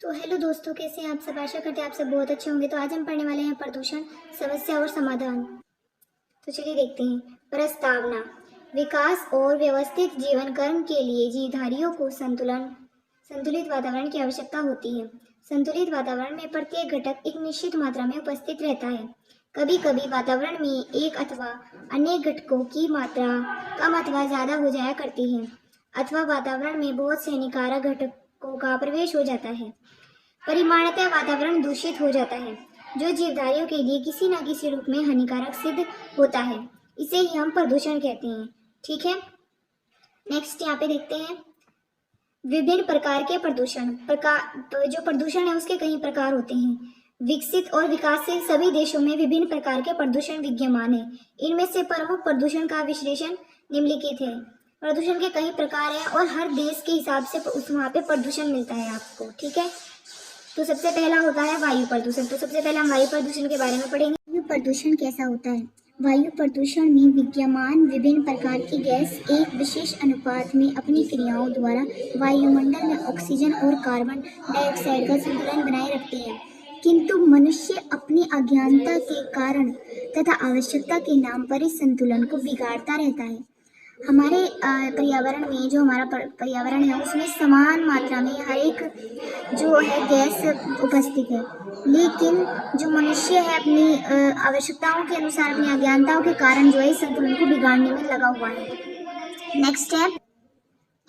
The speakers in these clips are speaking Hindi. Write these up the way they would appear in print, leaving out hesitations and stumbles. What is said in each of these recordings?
तो हेलो दोस्तों, कैसे हैं आप सब। आशा करते हैं आप सब बहुत अच्छे होंगे। तो आज हम पढ़ने वाले हैं प्रदूषण, समस्या और समाधान। तो चलिए देखते हैं। प्रस्तावना। विकास और व्यवस्थित जीवन कर्म के लिए जीवधारियों को संतुलित वातावरण की आवश्यकता होती है। संतुलित वातावरण में प्रत्येक घटक एक निश्चित मात्रा में उपस्थित रहता है। कभी कभी वातावरण में एक अथवा अनेक घटकों की मात्रा कम अथवा ज्यादा हो जाया करती है, अथवा वातावरण में बहुत से हानिकारक घटकों का प्रवेश हो जाता है। परिमाणतः वातावरण दूषित हो जाता है, जो जीवधारियों के लिए किसी न किसी रूप में हानिकारक सिद्ध होता है। इसे ही हम प्रदूषण कहते हैं। ठीक है, नेक्स्ट यहाँ पे देखते हैं। विभिन्न प्रकार के प्रदूषण। जो प्रदूषण है उसके कई प्रकार होते हैं। विकसित और विकासशील सभी देशों में विभिन्न प्रकार के प्रदूषण विद्यमान है। इनमें से प्रमुख प्रदूषण का विश्लेषण निम्नलिखित है। प्रदूषण के कई प्रकार हैं और हर देश के हिसाब से वहाँ पे प्रदूषण मिलता है आपको। ठीक है, तो सबसे पहला होता है वायु प्रदूषण। तो सबसे पहले हम वायु प्रदूषण के बारे में पढ़ेंगे। वायु प्रदूषण कैसा होता है। वायु प्रदूषण में विद्यमान विभिन्न प्रकार की गैस एक विशेष अनुपात में अपनी क्रियाओं द्वारा वायुमंडल में ऑक्सीजन और कार्बन डाइऑक्साइड का संतुलन बनाए रखते हैं, किंतु मनुष्य अपनी अज्ञानता के कारण तथा आवश्यकता के नाम पर इस संतुलन को बिगाड़ता रहता है। हमारे पर्यावरण में जो हमारा पर्यावरण है उसमें समान मात्रा में हर एक जो है गैस उपस्थित है, लेकिन जो मनुष्य है अपनी आवश्यकताओं के अनुसार अपनी अज्ञानताओं के कारण जो है इस संतुलन को बिगाड़ने में लगा हुआ है। नेक्स्ट है,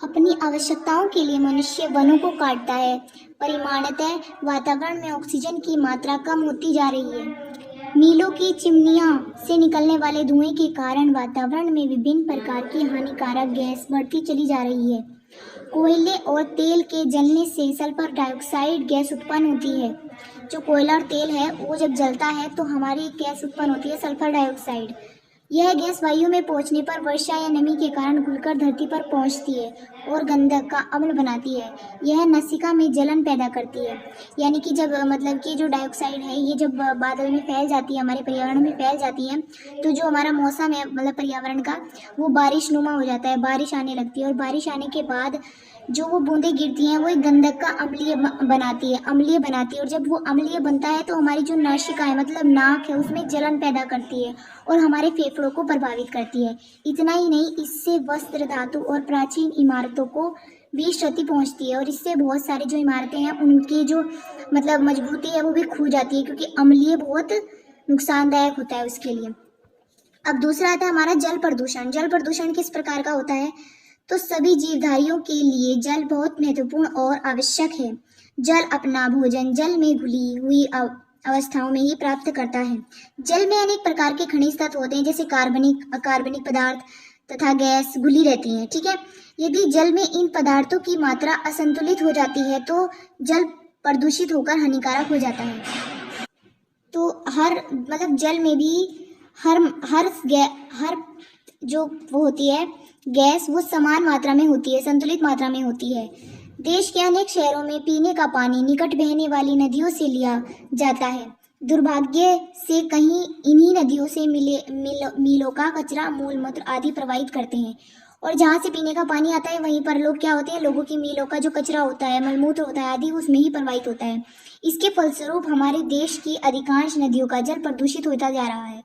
अपनी आवश्यकताओं के लिए मनुष्य वनों को काटता है। परिमाणतः वातावरण में ऑक्सीजन की मात्रा कम होती जा रही है। मीलों की चिमनियों से निकलने वाले धुएं के कारण वातावरण में विभिन्न प्रकार की हानिकारक गैस बढ़ती चली जा रही है। कोयले और तेल के जलने से सल्फर डाइऑक्साइड गैस उत्पन्न होती है। जो कोयला और तेल है वो जब जलता है तो हमारी गैस उत्पन्न होती है सल्फर डाइऑक्साइड। यह गैस वायु में पहुंचने पर वर्षा या नमी के कारण घुलकर धरती पर पहुंचती है और गंधक का अम्ल बनाती है। यह नसिका में जलन पैदा करती है। यानी कि जब मतलब कि जो डाइऑक्साइड है ये जब बादल में फैल जाती है, हमारे पर्यावरण में फैल जाती है, तो जो हमारा मौसम है मतलब पर्यावरण का वो बारिश नुमा हो जाता है, बारिश आने लगती है। और बारिश आने के बाद जो वो बूंदें गिरती हैं वो एक गंधक का अम्लीय बनाती है। और जब वो अम्लीय बनता है तो हमारी जो नासिका है मतलब नाक है उसमें जलन पैदा करती है और हमारे फेफड़ों को प्रभावित करती है। इतना ही नहीं, इससे वस्त्र, धातु और प्राचीन इमारतों को भी क्षति पहुंचती है और इससे बहुत सारी जो इमारतें हैं उनकी जो मतलब मजबूती है वो भी खो जाती है, क्योंकि अम्लीय बहुत नुकसानदायक होता है उसके लिए। अब दूसरा आता है हमारा जल प्रदूषण। जल प्रदूषण किस प्रकार का होता है। तो सभी जीवधारियों के लिए जल बहुत महत्वपूर्ण और आवश्यक है। जल अपना भोजन जल में घुली हुई अवस्थाओं में ही प्राप्त करता है। जल में अनेक प्रकार के खनिज तत्व होते हैं, जैसे कार्बनिक, अकार्बनिक पदार्थ तथा गैस घुली रहती हैं। ठीक है, यदि जल में इन पदार्थों की मात्रा असंतुलित हो जाती है तो जल प्रदूषित होकर हानिकारक हो जाता है। तो हर मतलब जल में भी हर जो वो होती है गैस वो समान मात्रा में होती है, संतुलित मात्रा में होती है। देश के अनेक शहरों में पीने का पानी निकट बहने वाली नदियों से लिया जाता है। दुर्भाग्य से कहीं इन्हीं नदियों से मीलों का कचरा, मूलमूत्र आदि प्रवाहित करते हैं, और जहाँ से पीने का पानी आता है वहीं पर लोग क्या होते हैं, लोगों की मीलों का जो कचरा होता है, मलमूत्र होता है आदि उसमें ही प्रवाहित होता है। इसके फलस्वरूप हमारे देश की अधिकांश नदियों का जल प्रदूषित होता जा रहा है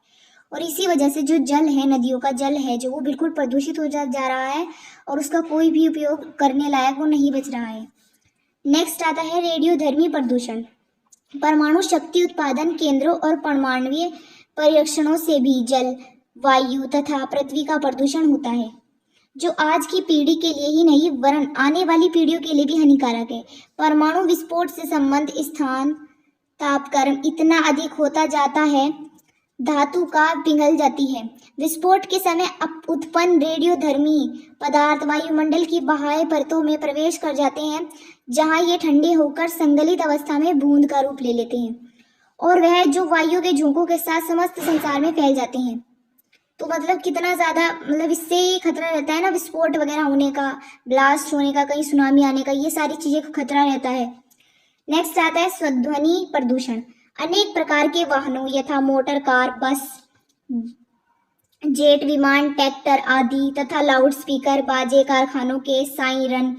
और इसी वजह से जो जल है, नदियों का जल है जो वो बिल्कुल प्रदूषित हो जा रहा है और उसका कोई भी उपयोग करने लायक वो नहीं बच रहा है। नेक्स्ट आता है रेडियोधर्मी प्रदूषण। परमाणु शक्ति उत्पादन केंद्रों और परमाणुीय परीक्षणों से भी जल, वायु तथा पृथ्वी का प्रदूषण होता है, जो आज की पीढ़ी के लिए ही नहीं वरन आने वाली पीढ़ियों के लिए भी हानिकारक है। परमाणु विस्फोट से संबंध स्थान तापक्रम इतना अधिक होता जाता है, धातु का पिघल जाती है। विस्फोट के समय उत्पन्न रेडियोधर्मी पदार्थ वायुमंडल की बाह्य परतों में प्रवेश कर जाते हैं, जहां ये ठंडे होकर संगलित अवस्था में बूंद का रूप ले लेते हैं और वह जो वायु के झोंकों के साथ समस्त संसार में फैल जाते हैं। तो मतलब कितना ज्यादा मतलब इससे खतरा रहता है ना, विस्फोट वगैरह होने का, ब्लास्ट होने का, कहीं सुनामी आने का, ये सारी चीजें का खतरा रहता है। नेक्स्ट आता है ध्वनि प्रदूषण। अनेक प्रकार के वाहनों यथा मोटर कार, बस, जेट विमान, ट्रैक्टर आदि तथा लाउड स्पीकर, बाजे, कारखानों के सायरन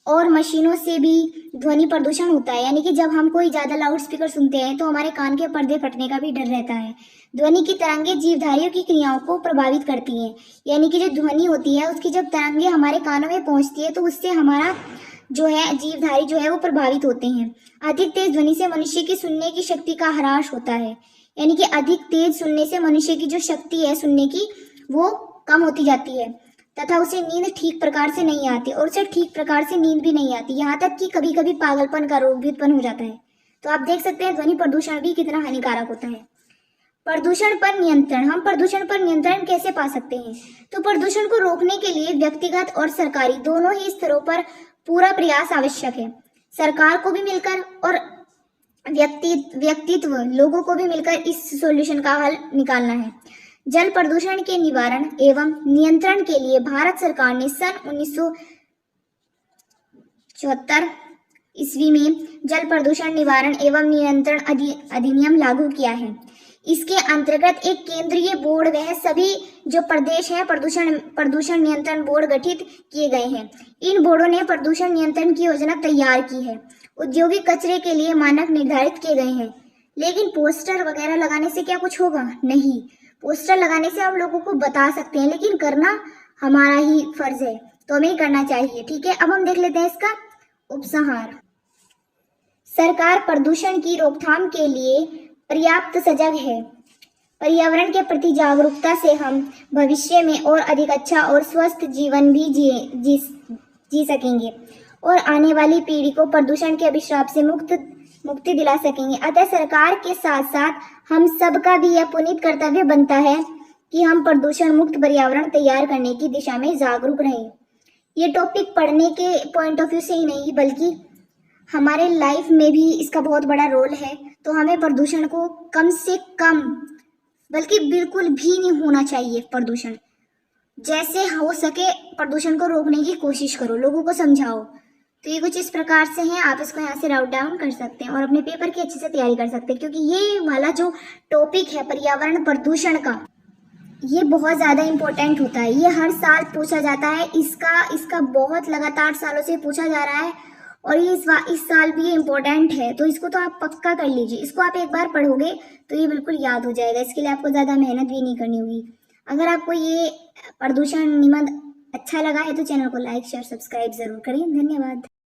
और मशीनों से भी ध्वनि प्रदूषण होता है, यानी कि जब हम कोई ज़्यादा लाउड स्पीकर सुनते हैं तो हमारे कान के पर्दे फटने का भी डर रहता है। ध्वनि की तरंगें जीवधारियों की क्रियाओं को प्रभावित करती हैं, यानी कि जो ध्वनि होती है उसकी जब तरंगे हमारे कानों में पहुंचती है तो उससे हमारा जो है जीवधारी जो है वो प्रभावित होते हैं। अधिक तेज ध्वनि से मनुष्य की सुनने की शक्ति का ह्रास होता है, यानी कि अधिक तेज सुनने से मनुष्य की जो शक्ति है सुनने की वो कम होती जाती है तथा उसे नींद ठीक प्रकार से नहीं आती और उसे ठीक प्रकार से नींद भी नहीं आती, यहाँ तक कि कभी कभी पागलपन का रोग भी उत्पन्न हो जाता है। तो आप देख सकते हैं ध्वनि प्रदूषण भी कितना हानिकारक होता है। प्रदूषण पर नियंत्रण, हम प्रदूषण पर नियंत्रण कैसे पा सकते हैं? तो प्रदूषण को रोकने के लिए व्यक्तिगत और सरकारी दोनों ही स्तरों पर पूरा प्रयास आवश्यक है। सरकार को भी मिलकर और व्यक्तित्व लोगों को भी मिलकर इस सॉल्यूशन का हल निकालना है। जल प्रदूषण के निवारण एवं नियंत्रण के लिए भारत सरकार ने सन 1974 ईस्वी में जल प्रदूषण निवारण एवं नियंत्रण अधिनियम लागू किया है। इसके अंतर्गत एक केंद्रीय बोर्ड व सभी जो प्रदेश है प्रदूषण नियंत्रण बोर्ड गठित किए गए हैं। इन बोर्डों ने प्रदूषण नियंत्रण की योजना तैयार की है। औद्योगिक कचरे के लिए मानक निर्धारित किए गए हैं। लेकिन पोस्टर वगैरह लगाने से क्या कुछ होगा? नहीं। पोस्टर लगाने से हम लोगों को बता सकते हैं, लेकिन करना हमारा ही फर्ज है, तो हमें करना चाहिए। ठीक है, अब हम देख लेते हैं इसका उपसंहार। सरकार प्रदूषण की रोकथाम के लिए पर्याप्त सजग है। पर्यावरण के प्रति जागरूकता से हम भविष्य में और अधिक अच्छा और स्वस्थ जीवन भी जी सकेंगे और आने वाली पीढ़ी को प्रदूषण के अभिशाप से मुक्ति दिला सकेंगे। अतः सरकार के साथ साथ हम सबका भी यह पुनीत कर्तव्य बनता है कि हम प्रदूषण मुक्त पर्यावरण तैयार करने की दिशा में जागरूक रहें। ये टॉपिक पढ़ने के पॉइंट ऑफ व्यू से ही नहीं बल्कि हमारे लाइफ में भी इसका बहुत बड़ा रोल है। तो हमें प्रदूषण को कम से कम बल्कि बिल्कुल भी नहीं होना चाहिए। प्रदूषण जैसे हो सके प्रदूषण को रोकने की कोशिश करो, लोगों को समझाओ। तो ये कुछ इस प्रकार से है, आप इसको यहाँ से राउट डाउन कर सकते हैं और अपने पेपर की अच्छे से तैयारी कर सकते हैं, क्योंकि ये वाला जो टॉपिक है पर्यावरण प्रदूषण का, ये बहुत ज़्यादा इम्पोर्टेंट होता है। ये हर साल पूछा जाता है, इसका बहुत लगातार सालों से पूछा जा रहा है और ये इस साल भी ये इम्पोर्टेंट है। तो इसको तो आप पक्का कर लीजिए। इसको आप एक बार पढ़ोगे तो ये बिल्कुल याद हो जाएगा। इसके लिए आपको ज़्यादा मेहनत भी नहीं करनी होगी। अगर आपको ये प्रदूषण निबंध अच्छा लगा है तो चैनल को लाइक शेयर सब्सक्राइब जरूर करें। धन्यवाद।